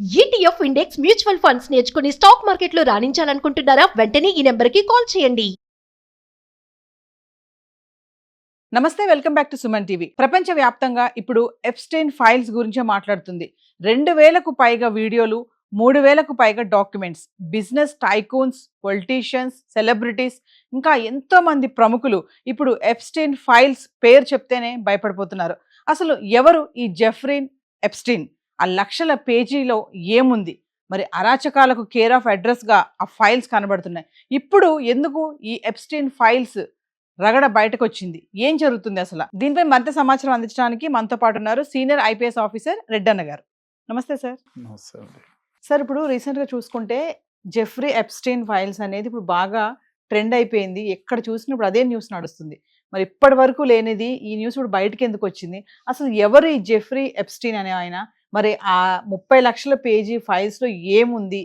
ETF index mutual funds నేర్చుకుని stock మార్కెట్లో రాణించాలనుకుంటున్నారా? వెంటనే ఈ నెంబర్కి కాల్ చేయండి. నమస్తే, welcome back to Suman TV. ప్రపంచవ్యాప్తంగా ఇప్పుడు ఎప్స్టైన్ ఫైల్స్ గురించే మాట్లాడుతుంది. 2000కు పైగా వీడియోలు, 3000కు పైగా documents, business tycoons, politicians, celebrities, ఇంకా ఎంతో మంది ప్రముఖులు ఇప్పుడు ఎప్స్టైన్ ఫైల్స్ పేరు చెప్తేనే భయపడిపోతున్నారు. అసలు ఎవరు ఈ జెఫ్రీ ఎప్స్టైన్? ఆ లక్షల పేజీలో ఏముంది? మరి అరాచకాలకు కేర్ ఆఫ్ అడ్రస్గా ఆ ఫైల్స్ కనబడుతున్నాయి. ఇప్పుడు ఎందుకు ఈ ఎప్స్టైన్ ఫైల్స్ రగడ బయటకు వచ్చింది? ఏం జరుగుతుంది అసలు? దీనిపై మరింత సమాచారం అందించడానికి మనతో పాటు ఉన్నారు సీనియర్ ఐపీఎస్ ఆఫీసర్ రెడ్డన్న గారు. నమస్తే సార్. నమస్తే అండి. సార్, ఇప్పుడు రీసెంట్గా చూసుకుంటే జెఫ్రీ ఎప్స్టైన్ ఫైల్స్ అనేది ఇప్పుడు బాగా ట్రెండ్ అయిపోయింది. ఎక్కడ చూసినప్పుడు అదే న్యూస్ నడుస్తుంది. మరి ఇప్పటి వరకు లేనిది ఈ న్యూస్ ఇప్పుడు బయటకు ఎందుకు వచ్చింది? అసలు ఎవరు ఈ జెఫ్రీ ఎప్స్టైన్ అనే ఆయన? మరి ఆ 30 లక్షల పేజీ ఫైల్స్లో ఏముంది?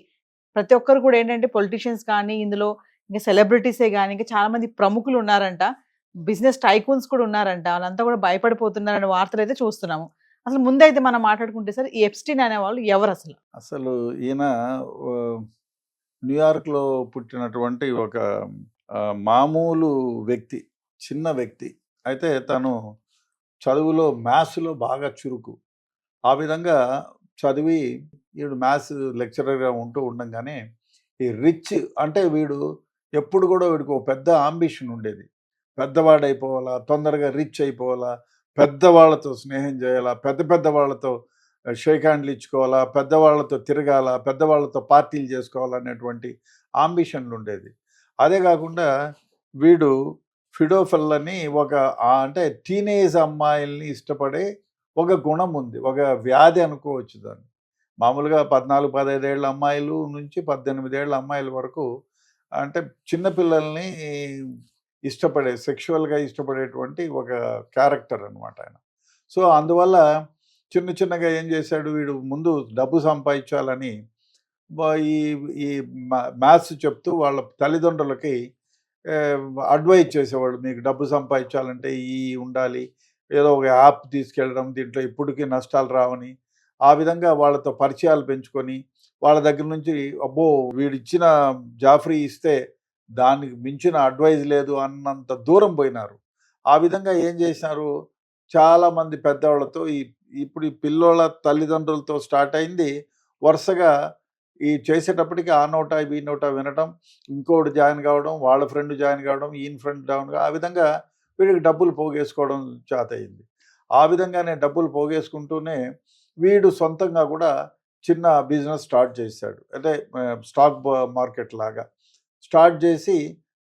ప్రతి ఒక్కరు కూడా ఏంటంటే పొలిటీషియన్స్ కానీ, ఇందులో ఇంకా సెలబ్రిటీసే కానీ, ఇంకా చాలామంది ప్రముఖులు ఉన్నారంట, బిజినెస్ టైకూన్స్ కూడా ఉన్నారంట. వాళ్ళంతా కూడా భయపడిపోతున్నారనే వార్తలు అయితే చూస్తున్నాము. అసలు ముందైతే మనం మాట్లాడుకుంటే సార్, ఈ ఎప్స్టైన్ అనేవాళ్ళు ఎవరు అసలు? అసలు ఈయన న్యూయార్క్లో పుట్టినటువంటి ఒక మామూలు వ్యక్తి, చిన్న వ్యక్తి. అయితే తను చదువులో మ్యాథ్స్లో బాగా చురుకు. ఆ విధంగా చదివి వీడు మ్యాథ్స్ లెక్చరర్గా ఉంటూ ఉండంగానే ఈ రిచ్ అంటే వీడు ఎప్పుడు కూడా వీడికి ఒక పెద్ద ఆంబిషన్ ఉండేది. పెద్దవాడైపోవాలా, తొందరగా రిచ్ అయిపోవాలా, పెద్దవాళ్ళతో స్నేహం చేయాలా, పెద్ద పెద్ద వాళ్ళతో షేక్ హ్యాండ్లు ఇచ్చుకోవాలా, పెద్దవాళ్ళతో తిరగాల, పెద్దవాళ్ళతో పార్టీలు చేసుకోవాలనేటువంటి ఆంబిషన్లు ఉండేది. అదే కాకుండా వీడు ఫిడోఫిల్ అని ఒక అంటే టీనేజ్ అమ్మాయిల్ని ఇష్టపడే ఒక గుణం ఉంది, ఒక వ్యాధి అనుకోవచ్చు దాన్ని. మామూలుగా 14-15 ఏళ్ళ అమ్మాయిలు నుంచి 18 ఏళ్ళ అమ్మాయిల వరకు అంటే చిన్నపిల్లల్ని ఇష్టపడే, సెక్షువల్గా ఇష్టపడేటువంటి ఒక క్యారెక్టర్ అనమాట ఆయన. సో అందువల్ల చిన్న చిన్నగా ఏం చేశాడు వీడు, ముందు డబ్బు సంపాదించాలని ఈ ఈ మ్యాథ్స్ చెప్తూ వాళ్ళ తల్లిదండ్రులకి అడ్వైజ్ చేసేవాడు. మీకు డబ్బు సంపాదించాలంటే ఈ ఉండాలి, ఏదో ఒక యాప్ తీసుకెళ్ళడం, దీంట్లో ఇప్పటికీ నష్టాలు రావని, ఆ విధంగా వాళ్ళతో పరిచయాలు పెంచుకొని వాళ్ళ దగ్గర నుంచి అబ్బో వీడిచ్చిన జాఫ్రీ ఇస్తే దానికి మించిన అడ్వైజ్ లేదు అన్నంత దూరం పోయినారు. ఆ విధంగా ఏం చేసినారు, చాలామంది పెద్దవాళ్ళతో ఇప్పుడు ఈ పిల్లోళ్ళ తల్లిదండ్రులతో స్టార్ట్ అయింది. వరుసగా ఈ చేసేటప్పటికి ఆ నోట ఈ నోట వినటం, ఇంకోటి జాయిన్ కావడం, వాళ్ళ ఫ్రెండ్ జాయిన్ కావడం, ఈయన ఫ్రెండ్ డౌన్, ఆ విధంగా వీడికి డబ్బులు పోగేసుకోవడం చేత అయింది. ఆ విధంగానే డబ్బులు పోగేసుకుంటూనే వీడు సొంతంగా కూడా చిన్న బిజినెస్ స్టార్ట్ చేశాడు. అంటే స్టాక్ మార్కెట్ లాగా స్టార్ట్ చేసి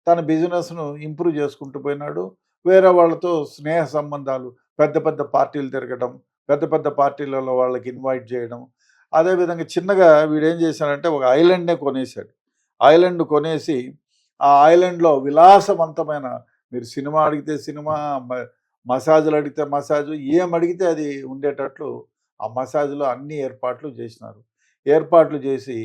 తన బిజినెస్ను ఇంప్రూవ్ చేసుకుంటూ పోయినాడు. వేరే వాళ్ళతో స్నేహ సంబంధాలు, పెద్ద పెద్ద పార్టీలు తిరగడం, పెద్ద పెద్ద పార్టీలలో వాళ్ళకి ఇన్వైట్ చేయడం. అదేవిధంగా చిన్నగా వీడేం చేశాడంటే ఒక ఐలాండ్నే కొనేశాడు. ఐలాండ్ కొనేసి ఆ ఐలాండ్లో విలాసవంతమైన, మీరు సినిమా అడిగితే సినిమా, మసాజులు అడిగితే మసాజు, ఏం అడిగితే అది ఉండేటట్లు ఆ మసాజ్లో అన్ని ఏర్పాట్లు చేసినారు. ఏర్పాట్లు చేసి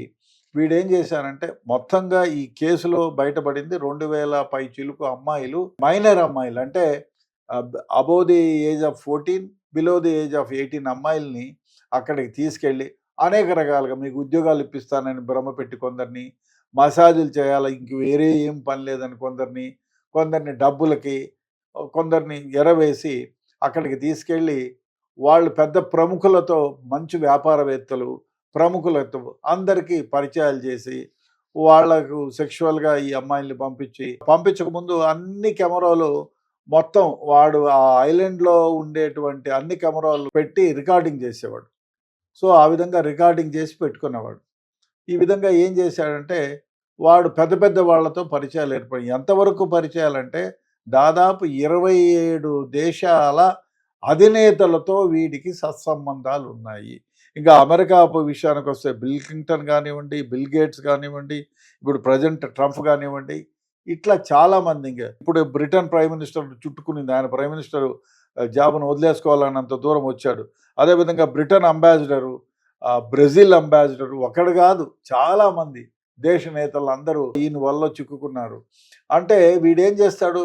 వీడేం చేశారంటే మొత్తంగా ఈ కేసులో బయటపడింది 2000 పై చిలుకు అమ్మాయిలు, మైనర్ అమ్మాయిలు, అంటే above the age of 14, below the age of 18 అమ్మాయిల్ని అక్కడికి తీసుకెళ్ళి అనేక రకాలుగా మీకు ఉద్యోగాలు ఇప్పిస్తానని భ్రమ పెట్టి కొందరిని, మసాజులు చేయాలి ఇంక వేరే ఏం పని లేదని కొందరిని డబ్బులకి, కొందరిని ఎరవేసి అక్కడికి తీసుకెళ్ళి వాళ్ళు పెద్ద ప్రముఖులతో, మంచి వ్యాపారవేత్తలు, ప్రముఖులతో అందరికీ పరిచయాలు చేసి వాళ్లకు సెక్షువల్గా ఈ అమ్మాయిల్ని పంపించకముందు అన్ని కెమెరాలు మొత్తం వాడు ఆ ఐలాండ్లో ఉండేటువంటి అన్ని కెమెరాలు పెట్టి రికార్డింగ్ చేసేవాడు. సో ఆ విధంగా రికార్డింగ్ చేసి పెట్టుకునేవాడు. ఈ విధంగా ఏం చేశాడంటే వాడు పెద్ద పెద్ద వాళ్ళతో పరిచయాలు ఏర్పడి, ఎంతవరకు పరిచయాలంటే దాదాపు 27 దేశాల అధినేతలతో వీడికి సత్సంబంధాలు ఉన్నాయి. ఇంకా అమెరికా విషయానికి వస్తే బిల్ క్లింటన్ కానివ్వండి, బిల్ గేట్స్ కానివ్వండి, ఇప్పుడు ప్రజెంట్ ట్రంప్ కానివ్వండి, ఇట్లా చాలామంది. ఇంకా ఇప్పుడు బ్రిటన్ ప్రైమ్ మినిస్టర్ చుట్టుకునింది, ఆయన ప్రైమ్ మినిస్టర్ జాబ్ను వదిలేసుకోవాలన్నంత దూరం వచ్చాడు. అదేవిధంగా బ్రిటన్ అంబాసిడరు, బ్రెజిల్ అంబాసిడరు, ఒకడు కాదు చాలామంది దేశ నేతలు అందరూ ఈయన వల్ల చిక్కుకున్నారు. అంటే వీడేం చేస్తాడు,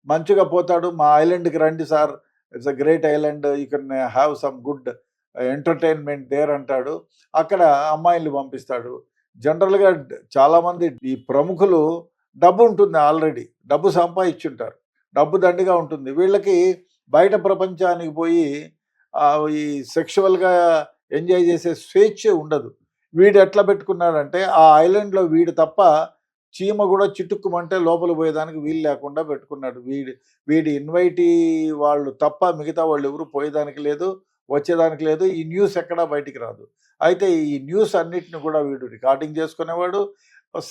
మంచిగా పోతాడు, మా ఐలాండ్కి రండి sir, it's a great island, you can have some good entertainment there అంటాడు. అక్కడ అమ్మాయిల్ని పంపిస్తాడు. జనరల్గా చాలామంది ఈ ప్రముఖులు డబ్బు ఉంటుంది, ఆల్రెడీ డబ్బు సంపాదించుంటారు, డబ్బు దండిగా ఉంటుంది. వీళ్ళకి బయట ప్రపంచానికి పోయి ఈ సెక్షువల్గా ఎంజాయ్ చేసే స్వేచ్ఛ ఉండదు. వీడు ఎట్లా పెట్టుకున్నాడంటే ఆ ఐలాండ్లో వీడు తప్ప చీమ కూడా చిటుక్కుమంటే లోపల పోయేదానికి వీలు లేకుండా పెట్టుకున్నాడు. వీడి ఇన్వైటీ వాళ్ళు తప్ప మిగతా వాళ్ళు ఎవరు పోయేదానికి లేదు, వచ్చేదానికి లేదు. ఈ న్యూస్ ఎక్కడా బయటికి రాదు. అయితే ఈ న్యూస్ అన్నిటిని కూడా వీడు రికార్డింగ్ చేసుకునేవాడు,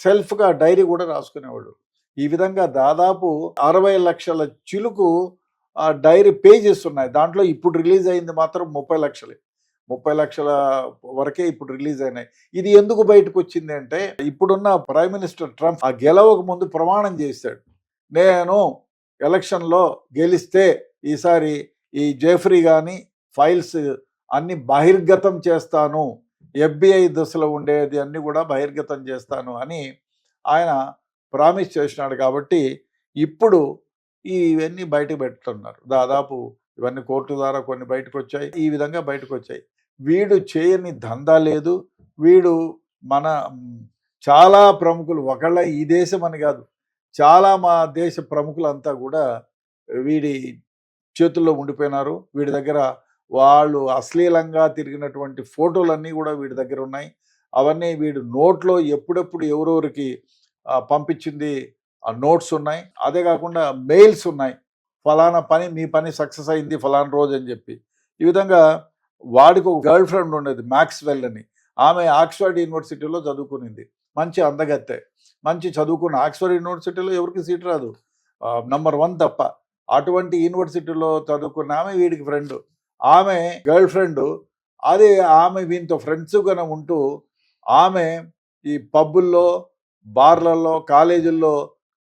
సెల్ఫ్గా డైరీ కూడా రాసుకునేవాడు. ఈ విధంగా దాదాపు 60 లక్షల చిలుకు డైరీ పేజెస్ ఉన్నాయి. దాంట్లో ఇప్పుడు రిలీజ్ అయింది మాత్రం 30 లక్షలే. 30 లక్షల వరకే ఇప్పుడు రిలీజ్ అయినాయి. ఇది ఎందుకు బయటకు వచ్చింది అంటే, ఇప్పుడున్న ప్రైమ్ మినిస్టర్ ట్రంప్ ఆ గెలవక ముందు ప్రమాణం చేశాడు, నేను ఎలక్షన్లో గెలిస్తే ఈసారి ఈ జెఫ్రీ కానీ ఫైల్స్ అన్ని బహిర్గతం చేస్తాను, FBI దశలో ఉండేది అన్ని కూడా బహిర్గతం చేస్తాను అని ఆయన ప్రామిస్ చేసినాడు. కాబట్టి ఇప్పుడు ఇవన్నీ బయటకు పెట్టుతున్నారు. దాదాపు ఇవన్నీ కోర్టు ద్వారా కొన్ని బయటకు వచ్చాయి, ఈ విధంగా బయటకు వచ్చాయి. వీడు చేయని దందా లేదు. వీడు మన చాలా ప్రముఖులు, ఒకళ్ళ ఈ దేశం అని కాదు, చాలా మా దేశ ప్రముఖులంతా కూడా వీడి చేతుల్లో ఉండిపోయినారు. వీడి దగ్గర వాళ్ళు అశ్లీలంగా తిరిగినటువంటి ఫోటోలన్నీ కూడా వీడి దగ్గర ఉన్నాయి. అవన్నీ వీడు నోట్లో ఎప్పుడెప్పుడు ఎవరెవరికి పంపించింది ఆ నోట్స్ ఉన్నాయి. అదే కాకుండా మెయిల్స్ ఉన్నాయి, ఫలానా పని మీ పని సక్సెస్ అయింది ఫలానా రోజు అని చెప్పి. ఈ విధంగా వాడికి ఒక గర్ల్ ఫ్రెండ్ ఉండేది మ్యాక్స్వెల్ అని. ఆమె ఆక్స్ఫర్డ్ యూనివర్సిటీలో చదువుకునింది, మంచి అందగత్తె, మంచి చదువుకున్న. ఆక్స్ఫర్డ్ యూనివర్సిటీలో ఎవరికి సీట్ రాదు, నంబర్ 1 తప్ప. అటువంటి యూనివర్సిటీలో చదువుకున్న ఆమె వీడికి ఫ్రెండ్, ఆమె గర్ల్ ఫ్రెండ్. అదే ఆమె వీనితో ఫ్రెండ్స్గానే ఉంటూ ఆమె ఈ పబ్బుల్లో, బార్లలో, కాలేజీల్లో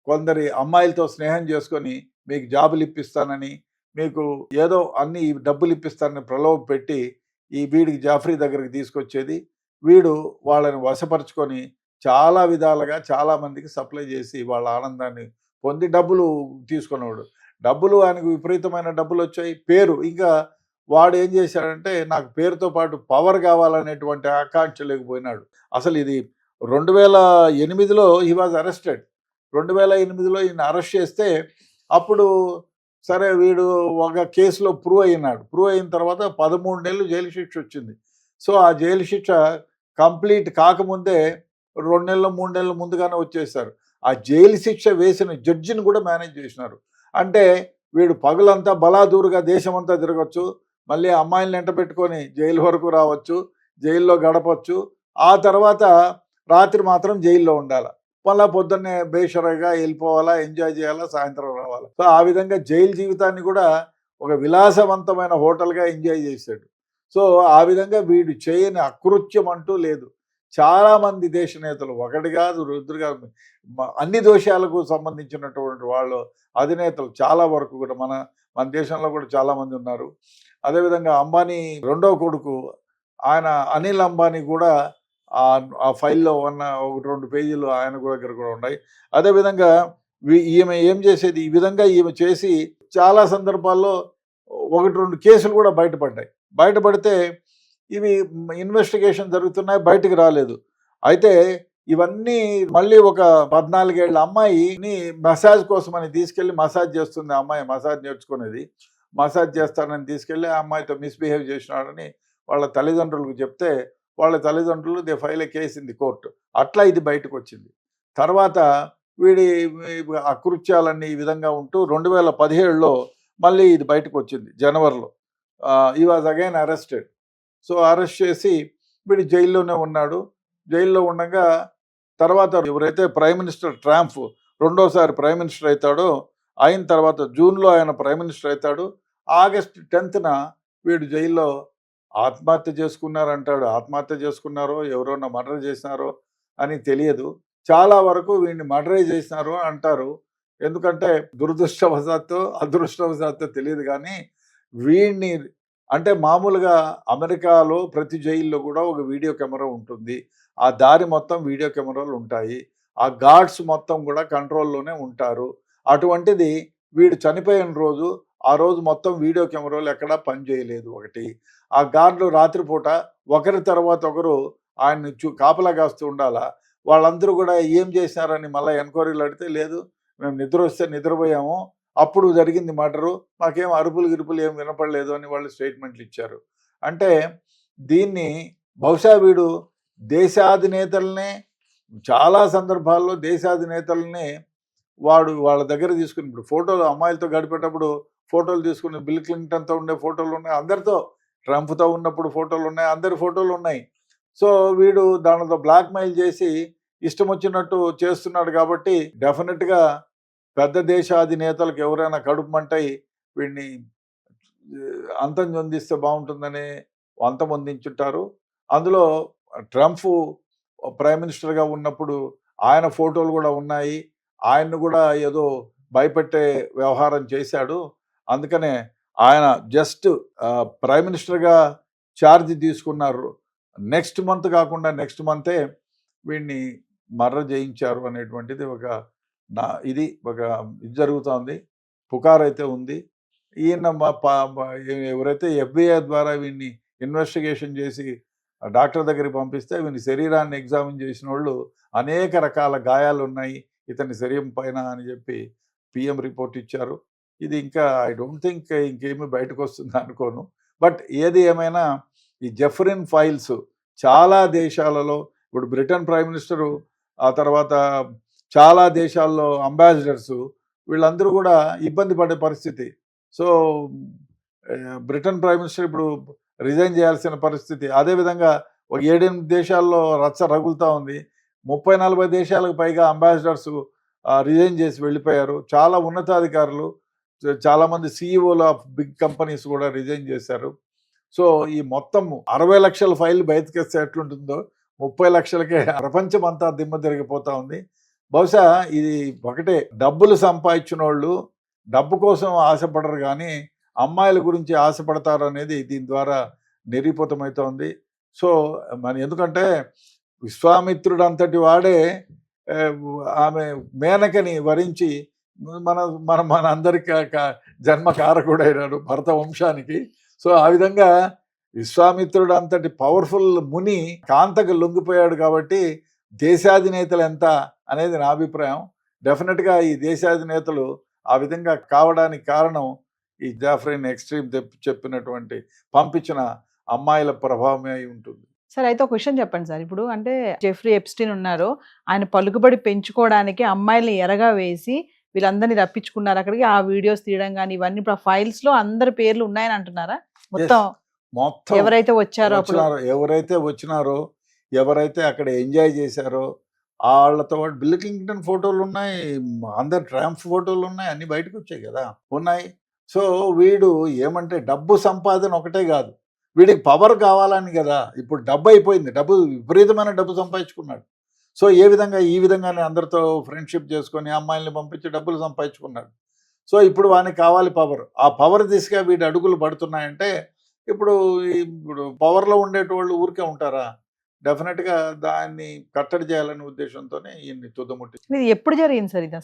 కొందరి అమ్మాయిలతో స్నేహం చేసుకొని మీకు జాబులు ఇప్పిస్తానని, మీకు ఏదో అన్ని డబ్బులు ఇప్పిస్తానని ప్రలోభ పెట్టి ఈ వీడికి జాఫ్రీ దగ్గరికి తీసుకొచ్చేది. వీడు వాళ్ళని వశపరుచుకొని చాలా విధాలుగా చాలామందికి సప్లై చేసి వాళ్ళ ఆనందాన్ని పొంది డబ్బులు తీసుకునేవాడు. డబ్బులు ఆయనకు విపరీతమైన డబ్బులు వచ్చాయి, పేరు. ఇంకా వాడు ఏం చేశాడంటే, నాకు పేరుతో పాటు పవర్ కావాలనేటువంటి ఆకాంక్ష లేకపోయినాడు. అసలు ఇది 2008లో హీ వాజ్ అరెస్టెడ్. 2008లో ఈయన అరెస్ట్ చేస్తే అప్పుడు సరే వీడు ఒక కేసులో ప్రూవ్ అయినాడు. ప్రూవ్ అయిన తర్వాత 13 నెలలు జైలు శిక్ష వచ్చింది. సో ఆ జైలు శిక్ష కంప్లీట్ కాకముందే 2 నెలలు 3 నెలలు ముందుగానే వచ్చేసారు. ఆ జైలు శిక్ష వేసిన జడ్జిని కూడా మేనేజ్ చేసినారు. అంటే వీడు పగులంతా బలాదూరుగా దేశమంతా తిరగచ్చు, మళ్ళీ అమ్మాయిలను ఎంట పెట్టుకొని జైలు వరకు రావచ్చు, జైల్లో గడపచ్చు, ఆ తర్వాత రాత్రి మాత్రం జైల్లో ఉండాలి, మళ్ళీ పొద్దున్నే బేషరగా వెళ్ళిపోవాలా, ఎంజాయ్ చేయాలా, సాయంత్రం రావాలా. సో ఆ విధంగా జైలు జీవితాన్ని కూడా ఒక విలాసవంతమైన హోటల్గా ఎంజాయ్ చేశాడు. సో ఆ విధంగా వీడు చేయని అకృత్యం అంటూ లేదు. చాలామంది దేశ నేతలు, ఒకటి కాదు, ఇద్దరు కాదు, అన్ని దోషాలకు సంబంధించినటువంటి వాళ్ళు అధినేతలు చాలా వరకు కూడా మన దేశంలో కూడా చాలామంది ఉన్నారు. అదేవిధంగా అంబానీ రెండో కొడుకు ఆయన అనిల్ అంబానీ కూడా ఆ ఫైల్లో ఉన్న 1-2 పేజీలు ఆయన దగ్గర కూడా ఉన్నాయి. అదేవిధంగా ఈమె ఏం చేసేది, ఈ విధంగా ఈమె చేసి చాలా సందర్భాల్లో 1-2 కేసులు కూడా బయటపడితే ఇవి ఇన్వెస్టిగేషన్ జరుగుతున్నాయి, బయటకు రాలేదు. అయితే ఇవన్నీ మళ్ళీ ఒక 14 ఏళ్ల అమ్మాయిని మసాజ్ కోసమని తీసుకెళ్ళి మసాజ్ చేస్తుంది. ఆ అమ్మాయి మసాజ్ నేర్చుకునేది, మసాజ్ చేస్తానని తీసుకెళ్ళి ఆ అమ్మాయితో మిస్బిహేవ్ చేసినాడని వాళ్ళ తల్లిదండ్రులకు చెప్తే వాళ్ళ తల్లిదండ్రులు they file A case in the court. అట్లా ఇది బయటకు వచ్చింది. తర్వాత వీడి అకృత్యాలన్నీ ఈ విధంగా ఉంటూ 2017లో మళ్ళీ ఇది బయటకు వచ్చింది, జనవరిలో. ఈ was again arrested. So arrest చేసి వీడు జైల్లోనే ఉన్నాడు. జైల్లో ఉండగా తర్వాత ఎవరైతే ప్రైమ్ మినిస్టర్ ట్రంప్ రెండోసారి ప్రైమ్ మినిస్టర్ అవుతాడో, అయిన తర్వాత జూన్లో ఆయన ప్రైమ్ మినిస్టర్ అవుతాడు. ఆగస్టు 10న వీడు జైల్లో ఆత్మహత్య చేసుకున్నారంటాడు. ఆత్మహత్య చేసుకున్నారో ఎవరన్నా మర్డర్ చేసినారో అని తెలియదు. చాలా వరకు వీడిని మర్డర్ చేసినారు అంటారు. ఎందుకంటే దురదృష్టవశాత్తు అదృష్టవశాత్తు తెలియదు, కానీ వీడిని అంటే మామూలుగా అమెరికాలో ప్రతి జైల్లో కూడా ఒక వీడియో కెమెరా ఉంటుంది. ఆ దారి మొత్తం వీడియో కెమెరాలు ఉంటాయి. ఆ గార్డ్స్ మొత్తం కూడా కంట్రోల్లోనే ఉంటారు. అటువంటిది వీడు చనిపోయిన రోజు ఆ రోజు మొత్తం వీడియో కెమెరాలు ఎక్కడా పని చేయలేదు. ఒకటి, ఆ గార్డులు రాత్రిపూట ఒకరి తర్వాత ఒకరు ఆయన్ని కాపలా కాస్తూ ఉండాలా. వాళ్ళందరూ కూడా ఏం చేసినారని మళ్ళీ ఎంక్వైరీలు అడిగితే, లేదు మేము నిద్ర వస్తే నిద్రపోయాము, అప్పుడు జరిగింది మర్డరు, మాకేం అరుపులు గిరుపులు ఏం వినపడలేదు అని వాళ్ళు స్టేట్మెంట్లు ఇచ్చారు. అంటే దీన్ని బహుశా వీడు దేశాధినేతలనే, చాలా సందర్భాల్లో దేశాధినేతలనే వాళ్ళ దగ్గర తీసుకుని, ఇప్పుడు ఫోటోలు అమ్మాయిలతో గడిపేటప్పుడు ఫోటోలు తీసుకుని, బిల్ క్లింటన్తో ఉండే ఫోటోలు ఉన్నాయి, అందరితో, ట్రంప్తో ఉన్నప్పుడు ఫోటోలు ఉన్నాయి, అందరి ఫోటోలు ఉన్నాయి. సో వీడు దానితో బ్లాక్మెయిల్ చేసి ఇష్టం వచ్చినట్టు చేస్తున్నాడు. కాబట్టి డెఫినెట్గా పెద్ద దేశాధినేతలకు ఎవరైనా కడుపు మంటై వీడిని అంతం చెందిస్తే బాగుంటుందని అంతమొందించుంటారు. అందులో ట్రంప్ ప్రైమ్ మినిస్టర్గా ఉన్నప్పుడు ఆయన ఫోటోలు కూడా ఉన్నాయి. ఆయన్ను కూడా ఏదో భయపెట్టే వ్యవహారం చేశాడు. అందుకనే ఆయన జస్ట్ ప్రైమ్ మినిస్టర్గా ఛార్జ్ తీసుకున్నారు. నెక్స్ట్ మంత్ కాకుండా నెక్స్ట్ మంతే వీడిని మర్డర్ చేయించారు అనేటువంటిది ఇది జరుగుతోంది. పుకారైతే ఉంది. ఈయన ఎవరైతే FBI ద్వారా వీడిని ఇన్వెస్టిగేషన్ చేసి డాక్టర్ దగ్గరికి పంపిస్తే వీని శరీరాన్ని ఎగ్జామిన్ చేసిన వాళ్ళు అనేక రకాల గాయాలు ఉన్నాయి ఇతని శరీరం పైన అని చెప్పి PM రిపోర్ట్ ఇచ్చారు. ఇది ఇంకా ఐ డోంట్ థింక్ ఇంకేమీ బయటకు వస్తుంది అనుకోను. బట్ ఏది ఏమైనా ఈ జెఫ్రిన్ ఫైల్స్ చాలా దేశాలలో, ఇప్పుడు బ్రిటన్ ప్రైమ్ మినిస్టరు, ఆ తర్వాత చాలా దేశాల్లో అంబాసిడర్స్, వీళ్ళందరూ కూడా ఇబ్బంది పడే పరిస్థితి. సో బ్రిటన్ ప్రైమ్ మినిస్టర్ ఇప్పుడు రిజైన్ చేయాల్సిన పరిస్థితి. అదేవిధంగా ఒక 7-8 దేశాల్లో రచ్చ రగులుతూ ఉంది. 30-40 దేశాలకు పైగా అంబాసిడర్స్ రిజైన్ చేసి వెళ్ళిపోయారు. చాలా ఉన్నతాధికారులు, చాలామంది CEOలు ఆఫ్ బిగ్ కంపెనీస్ కూడా రిజైన్ చేశారు. సో ఈ మొత్తం 60 లక్షల ఫైల్ బయటకేస్తే ఎట్లుంటుందో 30 లక్షలకే ప్రపంచం అంతా దిమ్మ తిరిగిపోతా ఉంది. బహుశా ఇది ఒకటే, డబ్బులు సంపాదించిన వాళ్ళు డబ్బు కోసం ఆశపడరు కానీ అమ్మాయిల గురించి ఆశపడతారు అనేది దీని ద్వారా నిరూపితమవుతోంది. సో ఎందుకంటే విశ్వామిత్రుడు అంతటి వాడే ఆమె మేనకని వరించి మన అందరికి జన్మ కారకుడైనాడు భరత వంశానికి. సో ఆ విధంగా విశ్వామిత్రుడు అంతటి పవర్ఫుల్ ముని కాంతకు లొంగిపోయాడు. కాబట్టి దేశాధినేతలు ఎంత అనేది నా అభిప్రాయం. డెఫినెట్గా ఈ దేశాధినేతలు ఆ విధంగా కావడానికి కారణం ఈ జాఫ్రిన్ ఎక్స్ట్రీమ్ చెప్పినటువంటి పంపించిన అమ్మాయిల ప్రభావమే అయి ఉంటుంది. సార్ అయితే ఒక క్వశ్చన్ చెప్పండి సార్. ఇప్పుడు అంటే జెఫ్రీ ఎప్స్టీన్ ఉన్నారు, ఆయన పలుకుబడి పెంచుకోవడానికి అమ్మాయిల్ని ఎరగా వేసి వీళ్ళందరినీ రప్పించుకున్నారు అక్కడికి. ఆ వీడియోస్ తీయడం కానీ ఇవన్నీ ఇప్పుడు ఫైల్స్ లో అందరి పేర్లు ఉన్నాయని అంటున్నారా? మొత్తం ఎవరైతే వచ్చినారో ఎవరైతే అక్కడ ఎంజాయ్ చేశారో వాళ్ళతో బిల్ క్లింటన్ ఫోటోలు ఉన్నాయి, అందరు ట్రంప్ ఫోటోలు ఉన్నాయి, అన్ని బయటకు వచ్చాయి కదా, ఉన్నాయి. సో వీడు ఏమంటే డబ్బు సంపాదన ఒకటే కాదు, వీడికి పవర్ కావాలని కదా. ఇప్పుడు డబ్బు అయిపోయింది, విపరీతమైన డబ్బు సంపాదించుకున్నాడు. సో ఈ విధంగానే అందరితో ఫ్రెండ్షిప్ చేసుకొని అమ్మాయిల్ని పంపించి డబ్బులు సంపాదించుకున్నాడు. సో ఇప్పుడు వానికి కావాలి పవర్. ఆ పవర్ దిశగా వీడి అడుగులు పడుతున్నాయంటే ఇప్పుడు పవర్లో ఉండేటోళ్ళు ఊరికే ఉంటారా? డెఫినెట్గా దాన్ని కట్టడి చేయాలనే ఉద్దేశంతోనే ఈయన్ని తుదముట్టి. ఇది ఎప్పుడు జరిగింది సార్? ఇది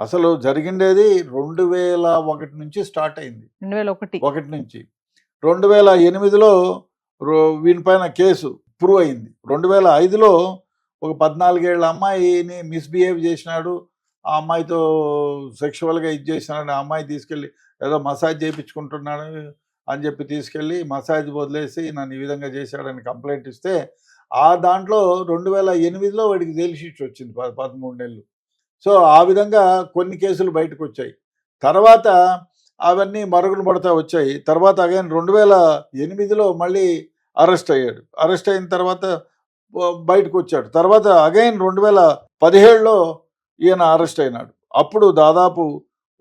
అసలు జరిగిండేది 2001 నుంచి స్టార్ట్ అయింది. 2001 నుంచి 2008లో వీనిపైన కేసు ప్రూవ్ అయింది. 2005లో ఒక 14 ఏళ్ల అమ్మాయిని మిస్బిహేవ్ చేసినాడు, ఆ అమ్మాయితో సెక్షువల్గా చేసినాడు. ఆ అమ్మాయి తీసుకెళ్ళి ఏదో మసాజ్ చేయించుకుంటున్నాడు అని చెప్పి తీసుకెళ్ళి మసాజ్ వదిలేసి నన్ను ఈ విధంగా చేశాడని కంప్లైంట్ ఇస్తే ఆ దాంట్లో 2008లో వాడికి జైలు శిక్ష వచ్చింది 13 నెలలు. సో ఆ విధంగా కొన్ని కేసులు బయటకు వచ్చాయి. తర్వాత అవన్నీ మరుగులు పడతా వచ్చాయి. తర్వాత అగైన్ 2008లో మళ్ళీ అరెస్ట్ అయ్యాడు. అరెస్ట్ అయిన తర్వాత బయటకు వచ్చాడు. తర్వాత అగైన్ 2017లో ఈయన అరెస్ట్ అయినాడు. అప్పుడు దాదాపు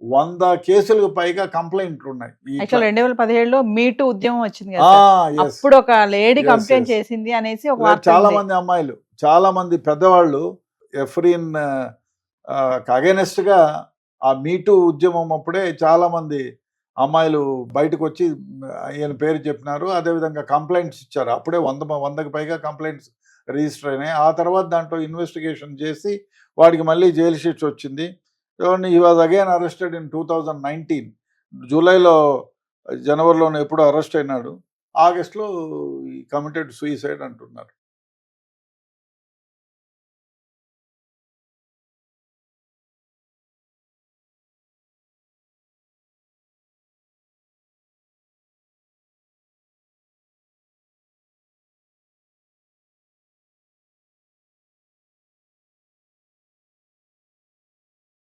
100 కేసులకు పైగా కంప్లైంట్లు ఉన్నాయి. 2017లో మీటూ ఉద్యమం వచ్చింది కదా, అప్పుడు ఒక లేడీ కంప్లైంట్ చేసింది అనేసి చాలా మంది అమ్మాయిలు, చాలా మంది పెద్దవాళ్ళు ఎఫ్రీన్ అగైనెస్ట్ గా ఆ మీటూ ఉద్యమం అప్పుడే చాలా మంది అమ్మాయిలు బయటకు వచ్చి ఈయన పేరు చెప్పినారు. అదేవిధంగా కంప్లైంట్స్ ఇచ్చారు. అప్పుడే 100కి పైగా కంప్లైంట్స్ రిజిస్టర్ అయినాయి. ఆ తర్వాత దాంట్లో ఇన్వెస్టిగేషన్ చేసి వాడికి మళ్ళీ జైలు శిక్ష వచ్చింది. He was again arrested in 2019. జూలైలో జనవరిలోనే ఎప్పుడో అరెస్ట్ అయినాడు, ఆగస్ట్లో ఈ కమిటెడ్ సూయిసైడ్ అంటున్నారు.